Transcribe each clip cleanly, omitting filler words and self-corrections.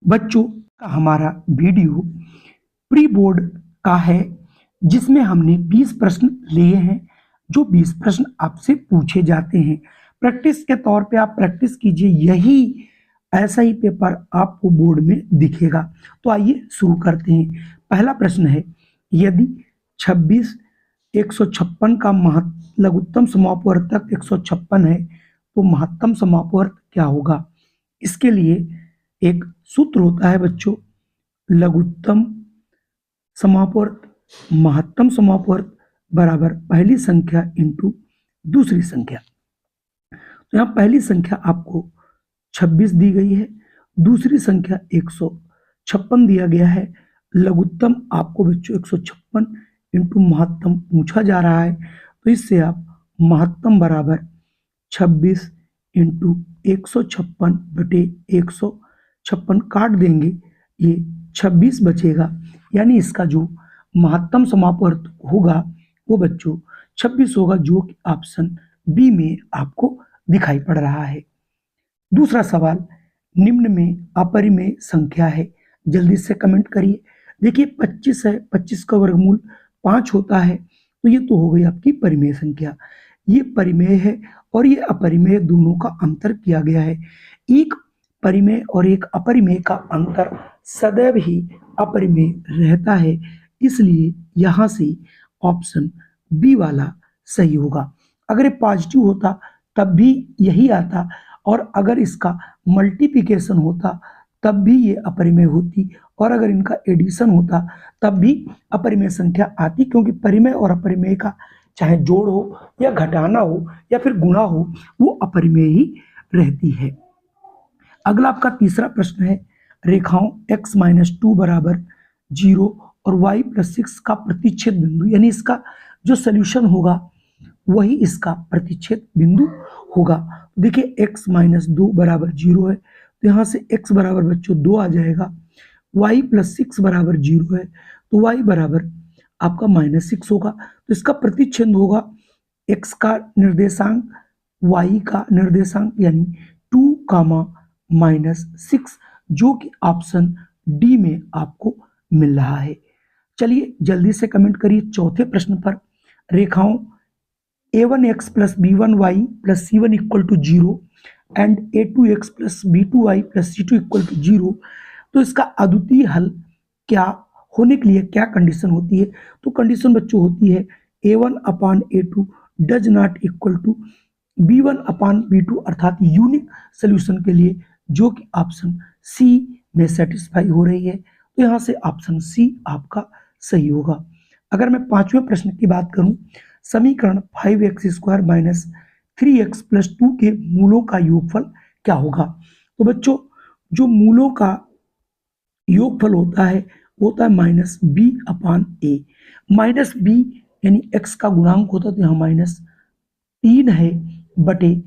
बच्चों का हमारा वीडियो प्री बोर्ड का है जिसमें हमने 20 प्रश्न लिए हैं। जो 20 प्रश्न आपसे पूछे जाते हैं, प्रैक्टिस के तौर पे आप प्रैक्टिस कीजिए, यही ऐसा ही पेपर आपको बोर्ड में दिखेगा। तो आइए शुरू करते हैं। पहला प्रश्न है, यदि 26 156 का लघुत्तम समापवर्तक 156 है तो महत्तम समापवर्त क्या होगा? इसके लिए एक सूत्र होता है बच्चों, लघुत्तम समापवर्त महत्तम समापवर्त बराबर पहली संख्या इंटू दूसरी संख्या। तो यहाँ पहली संख्या आपको 26 दी गई है, दूसरी संख्या 156 दिया गया है। लघुत्तम आपको बच्चों 156 इंटू महत्तम पूछा जा रहा है, तो इससे आप महत्तम बराबर 26 इंटू 156 बटे 156 काट देंगे, ये 26 बचेगा। यानी इसका जो महत्तम समापवर्त होगा वो बच्चों 26 होगा, जो कि ऑप्शन बी में आपको दिखाई पड़ रहा है। दूसरा सवाल, निम्न में अपरिमेय संख्या है, जल्दी से कमेंट करिए। देखिए 25 है, 25 का वर्गमूल 5 होता है, तो ये तो हो गई आपकी परिमेय संख्या। ये परिमेय है और ये अपरिमेय, दोनों का अंतर किया गया है। एक परिमेय और एक अपरिमेय का अंतर सदैव ही अपरिमेय रहता है, इसलिए यहाँ से ऑप्शन बी वाला सही होगा। अगर ये पॉजिटिव होता तब भी यही आता, और अगर इसका मल्टीप्लिकेशन होता तब भी ये अपरिमेय होती, और अगर इनका एडिशन होता तब भी अपरिमेय संख्या आती, क्योंकि परिमेय और अपरिमेय का चाहे जोड़ हो या घटाना हो या फिर गुणा हो, वो अपरिमेय ही रहती है। अगला आपका तीसरा प्रश्न है, रेखाओं x-2 बराबर 0 और y+6 का प्रतिच्छेद बिंदु, यानी इसका जो सोल्यूशन होगा वही इसका प्रतिच्छेद बिंदु होगा। देखिए x-2 बराबर 0 है, तो यहाँ से x बराबर बच्चों 2 आ जाएगा। y+6 बराबर 0 है, तो y बराबर आपका -6 होगा। तो इसका प्रतिच्छेद होगा x का निर्देशांक y का निर्देशांक, यानी 2, -6, जो कि ऑप्शन डी में आपको मिल रहा है। चलिए जल्दी से कमेंट करिए चौथे प्रश्न पर। रेखाओं a1x + b1y + c1 = 0 and a2x + b2y + c2 = 0, तो इसका अद्वितीय हल क्या होने के लिए क्या कंडीशन होती है? तो कंडीशन बच्चों होती है a1/a2 does not equal to b1/b2, अर्थात यूनिक सोल्यूशन के लिए, जो कि ऑप्शन सी में सेटिस्फाई हो रही है। तो यहाँ से ऑप्शन सी आपका सही होगा। अगर मैं पांचवें प्रश्न की बात करूं, समीकरण 5x² - 3x + 2 के मूलों का योगफल क्या होगा? तो बच्चों जो मूलों का योगफल होता है वो होता है -b/a। -b यानी x का गुणांक होता है, तो यहाँ -3 है बटे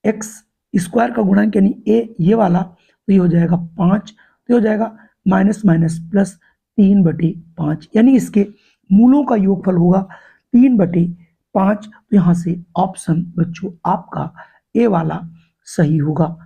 x² का गुणांक यानी a ये वाला, तो ये हो जाएगा 5, तो ये हो जाएगा -3/5, यानी इसके मूलों का योगफल होगा 3/5। तो यहाँ से ऑप्शन बच्चों आपका ए वाला सही होगा।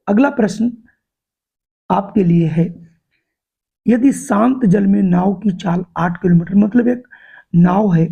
अगला प्रश्न आपके लिए है, यदि शांत जल में नाव की चाल 8 किलोमीटर, मतलब एक नाव है,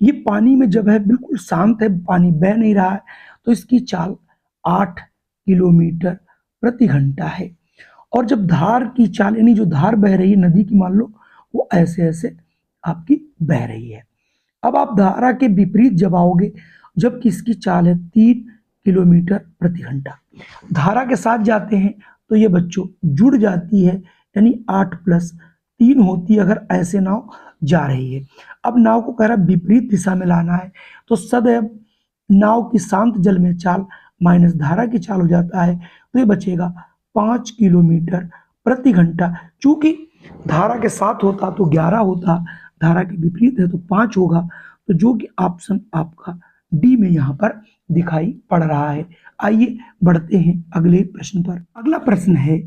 ये पानी में जब है बिल्कुल शांत है, पानी बह नहीं रहा है, तो इसकी चाल 8 किलोमीटर प्रति घंटा है। और जब धार की चाल, यानी जो धार बह रही है नदी की, मान लो वो ऐसे ऐसे आपकी बह रही है। अब आप धारा के विपरीत जब आओगे, जबकि इसकी चाल है 3 किलोमीटर प्रति घंटा, धारा के साथ जाते हैं तो ये बच्चों जुड़ जाती है, यानी 8+3 होती है अगर ऐसे नाव जा रही है। अब नाव को कह रहा है विपरीत दिशा में लाना है, तो सदैव नाव की शांत जल में चाल माइनस धारा की चाल हो जाता है, तो ये बचेगा 5 किलोमीटर प्रति घंटा। चूंकि धारा के साथ होता तो 11 होता, धारा के विपरीत है तो 5 होगा, तो जो कि ऑप्शन आपका डी में यहाँ पर दिखाई पड़ रहा है। आइए बढ़ते हैं अगले प्रश्न पर। अगला प्रश्न है,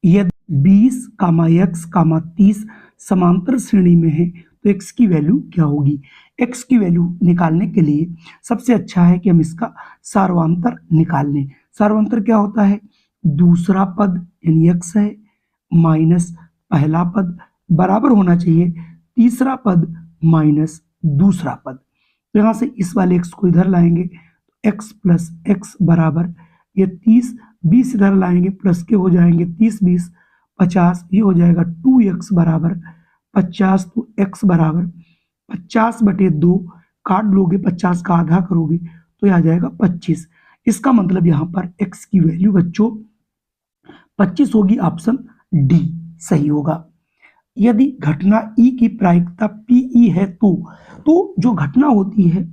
यदि 20, x, 30 समांतर श्रेणी में है तो x की वैल्यू क्या होगी? x की वैल्यू निकालने के लिए सबसे अच्छा है कि हम इसका सार्वंतर निकाल लें। सार्वंतर क्या होता है? दूसरा पद यानी x है माइनस पहला पद बराबर होना चाहिए तीसरा पद माइनस दूसरा पद। तो यहाँ से इस वाले x को इधर लाएंगे तो x प्लस एक्स बराबर ये 30, 20 इधर लाएंगे प्लस के हो जाएंगे 30 20 50, ये हो जाएगा 2x बराबर 50। तो x बराबर 50/2 काट लोगे 50 का आधा करोगे तो यह आ जाएगा 25। इसका मतलब यहाँ पर x की वैल्यू बच्चों 25 होगी, ऑप्शन डी सही होगा। यदि घटना E की प्रायिकता PE है तो जो घटना होती है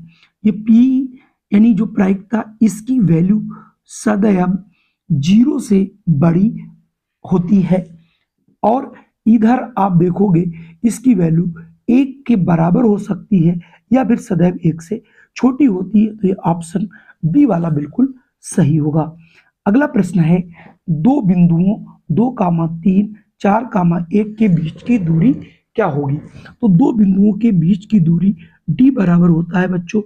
ये PE यानी जो प्रायिकता इसकी वैल्यू सदैव 0 से बड़ी होती है और इधर आप देखोगे इसकी वैल्यू 1 के बराबर हो सकती है या फिर सदैव 1 से छोटी होती है। तो ये ऑप्शन बी वाला बिल्कुल सही होगा। अगला प्रश्न है दो बिंदुओं 2,3 4,1 के बीच की दूरी क्या होगी। तो दो बिंदुओं के बीच की दूरी d बराबर होता है बच्चों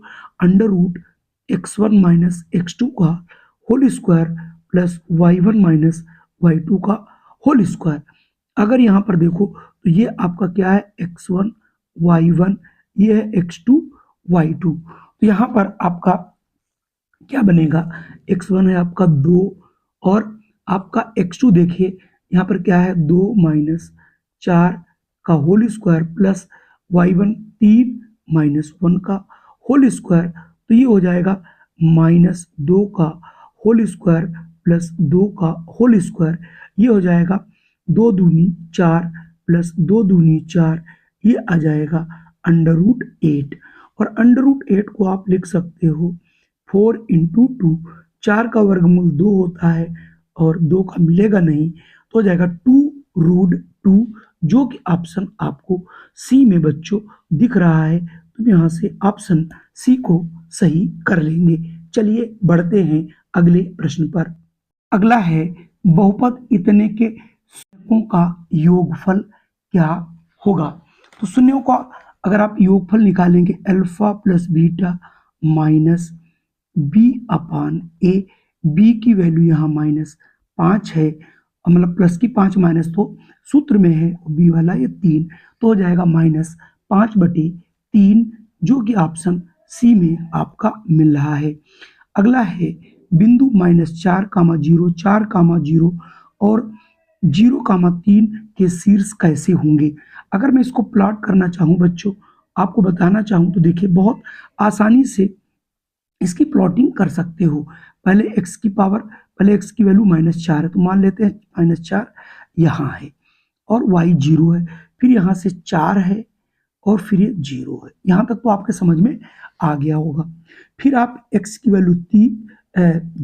√x1 माइनस x2 का whole square plus y1 minus y2 का होल स्क्वायर। अगर यहाँ पर देखो तो ये आपका क्या है x1 y1, ये है x2 y2। तो यहाँ पर आपका क्या बनेगा x1 है आपका 2 और आपका x2 देखिए यहाँ पर क्या है 2 माइनस 4 का whole square plus y1 3 minus 1 का होल स्क्वायर। तो ये हो जाएगा -2 का होल स्क्वायर प्लस 2 का होल स्क्वायर। ये हो जाएगा 2 दूनी 4 प्लस 2 दूनी 4, ये आ जाएगा √8 और √8 को आप लिख सकते हो 4 × 2। 4 का वर्गमूल 2 होता है और 2 का मिलेगा नहीं तो हो जाएगा 2√2, जो कि ऑप्शन आपको सी में बच्चों दिख रहा है। तो यहाँ से ऑप्शन सी को सही कर लेंगे। चलिए बढ़ते हैं अगले प्रश्न पर। अगला है बहुपद इतने के शून्यों का योगफल क्या होगा। तो शून्यों का अगर आप योगफल निकालेंगे alpha plus beta minus b/a, b की वैल्यू यहाँ -5 है मतलब प्लस की 5 माइनस तो सूत्र में है b वाला ये 3, तो हो जाएगा -5/3, जो कि ऑप्शन सी में आपका मिल रहा है। अगला है बिंदु -4, 0, 4, 0 और 0, 3 के शीर्ष कैसे होंगे। अगर मैं इसको प्लॉट करना चाहूँ बच्चों, आपको बताना चाहूँ तो देखिए बहुत आसानी से इसकी प्लॉटिंग कर सकते हो। पहले x की वैल्यू -4 है तो मान लेते हैं -4 यहाँ है और y 0 है, फिर यहाँ से 4 है और फिर ये 0 है। यहाँ तक तो आपके समझ में आ गया होगा। फिर आप x की वैल्यू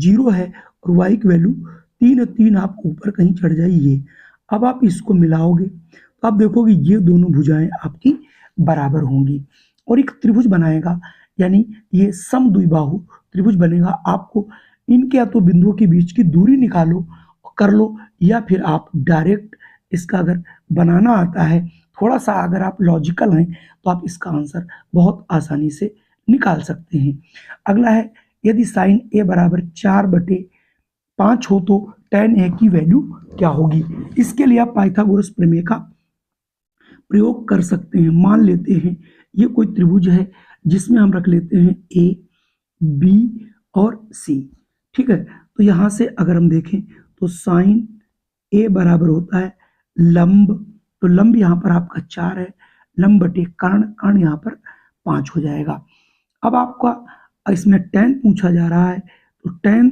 0 है और y की वैल्यू 3 है, 3 आप ऊपर कहीं चढ़ जाइए। अब आप इसको मिलाओगे तो आप देखोगे ये दोनों भुजाएं आपकी बराबर होंगी और एक त्रिभुज बनाएगा, यानी ये समद्विबाहु त्रिभुज बनेगा। आपको इनके या तो बिंदुओं के बीच की दूरी निकालो कर लो, या फिर आप डायरेक्ट इसका अगर बनाना आता है, थोड़ा सा अगर आप लॉजिकल हैं तो आप इसका आंसर बहुत आसानी से निकाल सकते हैं। अगला है यदि साइन a बराबर 4/5 हो तो tan a की वैल्यू क्या होगी। इसके लिए आप पाइथागोरस प्रमेय का प्रयोग कर सकते हैं। मान लेते हैं ये कोई त्रिभुज है जिसमें हम रख लेते हैं a, b और c, ठीक है। तो यहाँ से अगर हम देखें तो साइन a बराबर होता है लंब, तो लंब यहाँ पर आपका 4 है, लंब बटे कर्ण, कर्ण यहाँ पर 5 हो जाएगा। अब आपका इसमें tan पूछा जा रहा है तो tan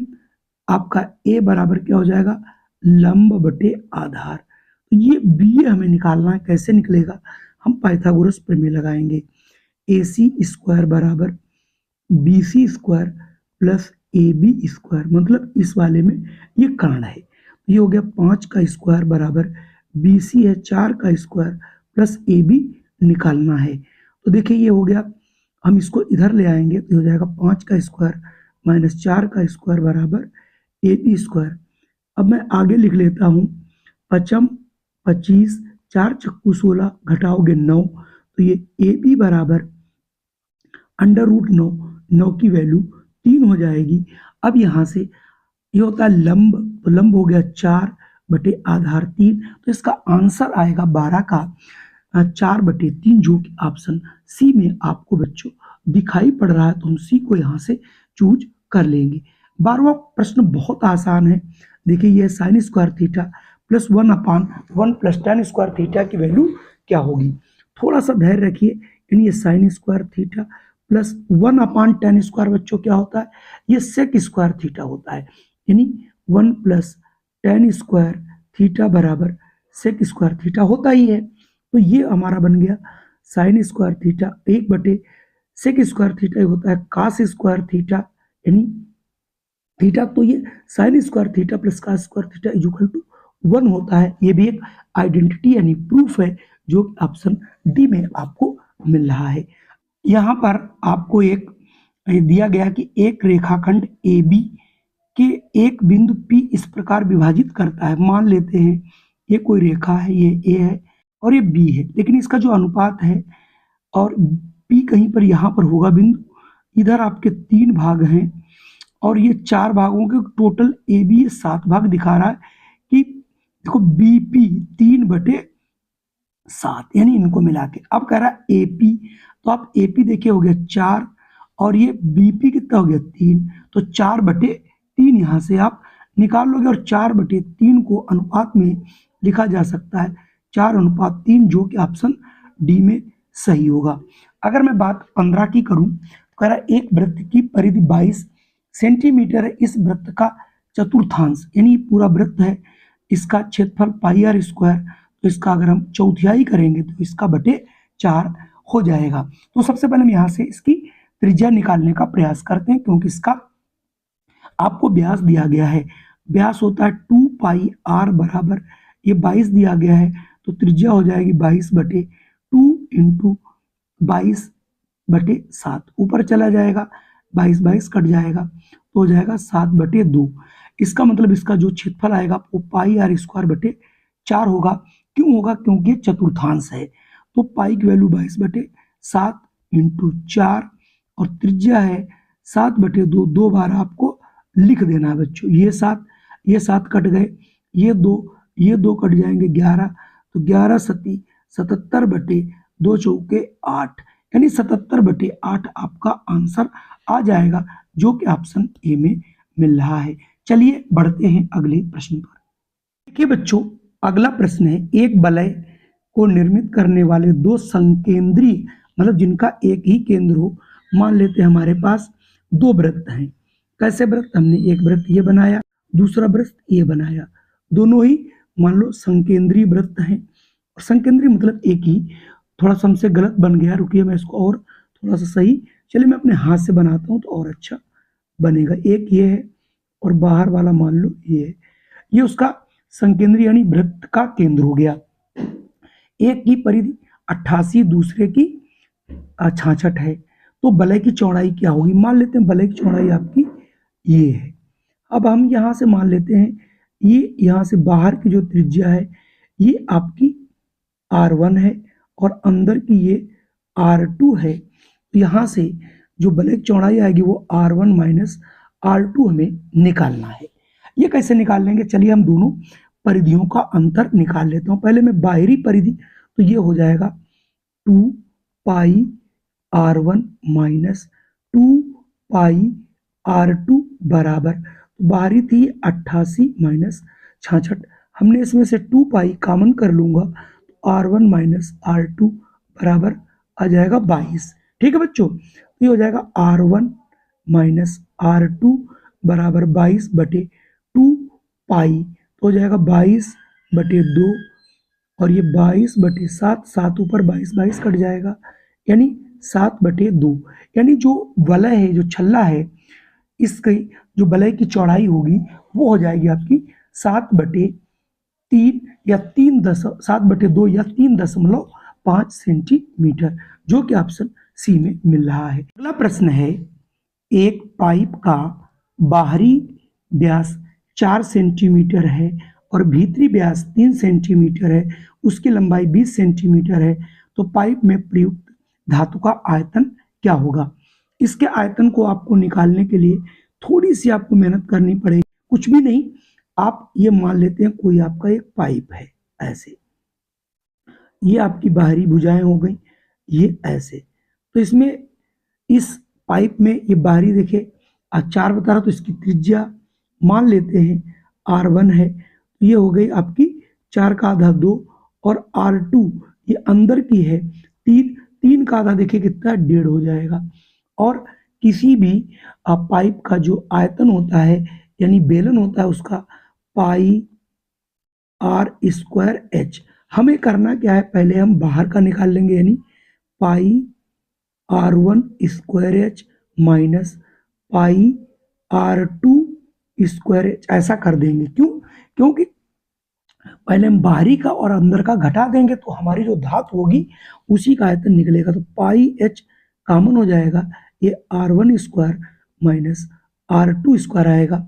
आपका a बराबर क्या हो जाएगा लंब बटे आधार। तो ये b हमें निकालना है, कैसे निकलेगा, हम पाइथागोरस प्रमेय लगाएंगे। AC स्क्वायर बराबर BC square plus AB square, मतलब इस वाले में ये कर्ण है। ये हो गया 5 का स्क्वायर बराबर BC है 4 का स्क्वायर प्लस AB निकालना है। तो देखिए ये हो गया, हम इसको इधर ले आएंगे तो हो जाएगा 5 का स्क्वायर माइनस 4 का स्क्वायर बराबर AB स्क्वायर। अब मैं आगे लिख लेता हूँ 5 25, 4 चक्कू 16, घटाओगे 9, तो ये AB बराबर √9, 9 की वैल्यू 3 हो जाएगी। अब यहाँ से ये होता है लंब, तो लंब हो गया 4 बटे आधार 3। तो इसका आंसर आएगा 12 का 4/3, जो कि ऑप्शन सी में आपको बच्चों दिखाई पड़ रहा है। तो हम सी को यहाँ से चूज कर लेंगे। 12वां प्रश्न बहुत आसान है। देखिए ये sine square theta plus 1/1 plus tan square theta की वैल्यू क्या होगी। थोड़ा सा धैर्य रखिए। यानी ये sine square theta plus 1/tan square बच्चों क्या होता है, ये सेक स्क्वायर थीटा होता है। यानी 1 प्लस tan स्क्वायर थीटा बराबर सेक स्क्वायर थीटा होता ही है। तो ये हमारा बन गया sine square theta 1/, sec square theta होता है कास स्क्वायर थीटा, यानी थीटा। तो ये sine square theta plus cos square theta is equal to 1 होता है। ये भी एक आइडेंटिटी यानी प्रूफ है, जो ऑप्शन डी में आपको मिल रहा है। यहाँ पर आपको एक दिया गया कि एक रेखाखंड ए बी के एक बिंदु P इस प्रकार विभाजित करता है। मान लेते हैं ये कोई रेखा है, ये A है और ये B है, लेकिन इसका जो अनुपात है और P कहीं पर यहाँ पर होगा बिंदु, इधर आपके 3 भाग हैं और ये 4 भागों के टोटल AB 7 भाग दिखा रहा है कि देखो BP 3/7, यानी इनको मिला के अब कह रहा है AP। तो आप AP देखिए हो गया 4 और ये BP कितना हो गया 3, तो 4/3 यहाँ से आप निकाल लोगे और 4/3 को अनुपात में लिखा जा सकता है 4:3, जो कि ऑप्शन डी में सही होगा। अगर मैं बात 15 की करूं तो कह रहा है एक वृत्त की परिधि 22 सेंटीमीटर है। इस वृत्त का चतुर्थांश, यानी पूरा वृत्त है, इसका क्षेत्रफल πr स्क्वायर, तो इसका अगर हम चौथाई करेंगे तो इसका बटे 4 हो जाएगा। तो सबसे पहले हम यहाँ से इसकी त्रिज्या निकालने का प्रयास करते हैं, क्योंकि इसका आपको व्यास दिया गया है। व्यास होता है 2πr बराबर ये 22 दिया गया है, तो त्रिज्या हो जाएगी 22/2 इंटू 22/7। ऊपर चला जाएगा 22 कट जाएगा तो हो जाएगा 7/2। इसका मतलब इसका जो क्षेत्रफल आएगा वो πr² होगा। क्यों होगा, क्योंकि ये चतुर्थांश है। तो पाई की वैल्यू 22/7 इंटू 4 और त्रिज्या है 7/2। 2 बार आपको लिख देना है बच्चों। ये 7 कट गए, ये 2 कट जाएंगे 11, तो 11 सती 77/2 चौके 8, यानी 77/8 आपका आंसर आ जाएगा, जो कि ऑप्शन ए में मिल रहा है। चलिए बढ़ते हैं अगले प्रश्न पर। देखिए बच्चों अगला प्रश्न है, एक वलय को निर्मित करने वाले 2 संकेंद्री, मतलब जिनका एक ही केंद्र हो। मान लेते हैं हमारे पास 2 वृत्त हैं। कैसे वृत्त, हमने एक वृत्त ये बनाया, दूसरा वृत्त ये बनाया, दोनों ही मान लो संकेंद्री वृत्त हैं। और संकेंद्री मतलब एक ही, थोड़ा सा हमसे गलत बन गया, रुकिए मैं इसको और थोड़ा सा सही, चलिए मैं अपने हाथ से बनाता हूँ तो और अच्छा बनेगा। एक ये है और बाहर वाला मान लो ये है, ये उसका संकेंद्री यानी वृत्त का केंद्र हो गया। एक की परिधि 88, दूसरे की 66 है। तो वलय की चौड़ाई क्या होगी, मान लेते हैं वलय की चौड़ाई आपकी ये है। अब हम यहाँ से मान लेते हैं ये यहाँ से बाहर की जो त्रिज्या है ये आपकी r1 है और अंदर की ये r2 है। तो यहाँ से जो वलय की चौड़ाई आएगी वो r1 माइनस r2 हमें निकालना है। ये कैसे निकाल लेंगे, चलिए हम दोनों परिधियों का अंतर निकाल लेता हूँ। पहले मैं बाहरी परिधि, तो ये हो जाएगा 2πr1 माइनस 2πr2 बराबर, तो बाहरी थी 88 माइनस 66, हमने इसमें से 2π कॉमन कर लूंगा, तो r1 माइनस r2 बराबर आ जाएगा 22। ठीक है बच्चों, तो ये हो जाएगा r1 माइनस r2 बराबर 22/2π, तो हो जाएगा 22/2 और ये 22/7, 7 ऊपर 22 कट जाएगा, यानी 7/2। यानी जो वलय है, जो छल्ला है, इसकी जो वलय की चौड़ाई होगी वो हो जाएगी आपकी 7/3 या 7/2 या 3.5 सेंटीमीटर, जो कि ऑप्शन सी में मिल रहा है। अगला प्रश्न है, एक पाइप का बाहरी व्यास 4 सेंटीमीटर है और भीतरी व्यास 3 सेंटीमीटर है, उसकी लंबाई 20 सेंटीमीटर है, तो पाइप में प्रयुक्त धातु का आयतन क्या होगा। इसके आयतन को आपको निकालने के लिए थोड़ी सी आपको मेहनत करनी पड़ेगी, कुछ भी नहीं, आप ये मान लेते हैं कोई आपका एक पाइप है ऐसे, ये आपकी बाहरी भुजाएं हो गई, ये ऐसे। तो इसमें इस पाइप में ये बाहरी देखिए 4 बता रहा, तो इसकी त्रिज्या मान लेते हैं R1 है, तो ये हो गई आपकी 4 का आधा 2, और R2 ये अंदर की है 3, 3 का आधा देखिए कितना 1.5 हो जाएगा। और किसी भी पाइप का जो आयतन होता है यानी बेलन होता है उसका पाई R²H। हमें करना क्या है, पहले हम बाहर का निकाल लेंगे यानी पाई R1² माइनस पाई R2², ऐसा कर देंगे। क्यों? क्योंकि पहले हम बाहरी का और अंदर का घटा देंगे तो हमारी जो धातु होगी उसी का आयतन निकलेगा। तो पाई H कॉमन हो जाएगा, ये R1² माइनस R2² आएगा,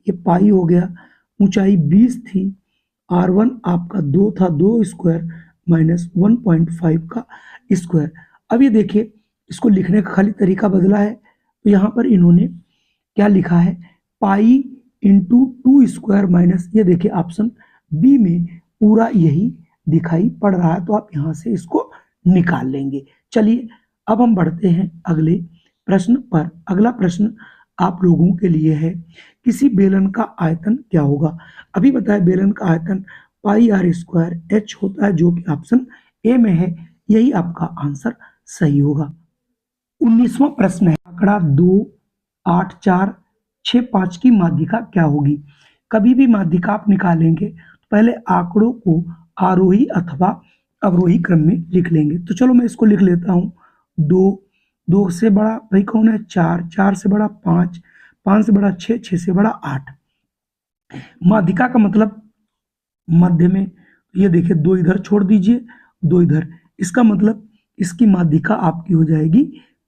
ये पाई हो गया। ऊंचाई 20 थी, R1 आपका 2 था, 2² माइनस 1.5 का स्क्वायर। अब ये देखिए इसको लिखने का खाली तरीका बदला है, तो यहाँ पर इन्होंने क्या लिखा है, पाई इंटू 2² माइनस, ये देखिए ऑप्शन बी में पूरा यही दिखाई पड़ रहा है, तो आप यहाँ से इसको निकाल लेंगे। चलिए अब हम बढ़ते हैं अगले प्रश्न पर। अगला प्रश्न आप लोगों के लिए है, किसी बेलन का आयतन क्या होगा। अभी बताया बेलन का आयतन पाई R²H होता है, जो कि ऑप्शन ए में है, यही आपका आंसर सही होगा। 19वां प्रश्न है, आंकड़ा 2, 8, 4, 6, 5 की माध्यिका क्या होगी। कभी भी माध्यिका आप निकालेंगे तो पहले आंकड़ों को आरोही अथवा अवरोही क्रम में लिख लेंगे। तो चलो मैं इसको लिख लेता हूँ। 2, 2 से बड़ा भाई कौन है, 4, 4 से बड़ा 5, 5 से बड़ा 6, 6 से बड़ा 8। माध्यिका का मतलब मध्य में, ये देखिए 2 इधर छोड़ दीजिए, 2 इधर, इसका मतलब इसकी माध्यिका आपकी हो जाएगी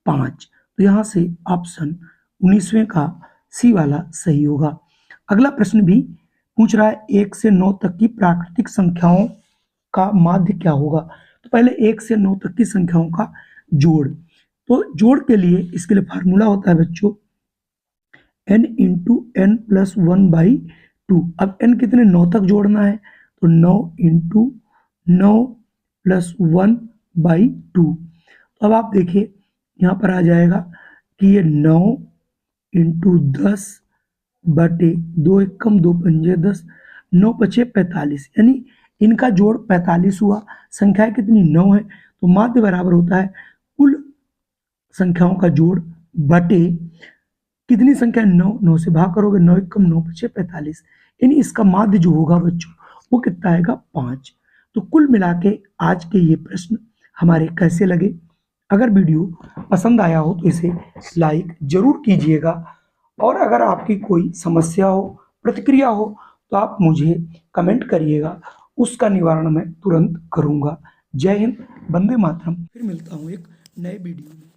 5। तो यहाँ से ऑप्शन 19वें का सी वाला सही होगा। अगला प्रश्न भी पूछ रहा है, 1 से 9 तक की प्राकृतिक संख्याओं का माध्य क्या होगा। तो पहले 1 से 9 तक की संख्याओं का जोड़, तो जोड़ के लिए इसके लिए फार्मूला होता है बच्चों n इंटू n प्लस 1/2। अब n कितने, 9 तक जोड़ना है, तो 9 इंटू 9 प्लस 1/2। तो अब आप देखिए यहाँ पर आ जाएगा कि ये 9 इंटू 10 बटे 2 एकम 2 पंजे 10, 9 पचे 45, यानी इनका जोड़ 45 हुआ। संख्याएं कितनी, 9 है, तो माध्य बराबर होता है कुल संख्याओं का जोड़ बटे कितनी संख्या, 9, 9 से भाग करोगे, 9 एकम 9 पचे 45, यानी इसका माध्य जो होगा बच्चों वो कितना आएगा, 5। तो कुल मिला के आज के ये प्रश्न हमारे कैसे लगे। अगर वीडियो पसंद आया हो तो इसे लाइक जरूर कीजिएगा, और अगर आपकी कोई समस्या हो, प्रतिक्रिया हो, तो आप मुझे कमेंट करिएगा, उसका निवारण मैं तुरंत करूंगा। जय हिंद, वंदे मातरम। फिर मिलता हूँ एक नए वीडियो में।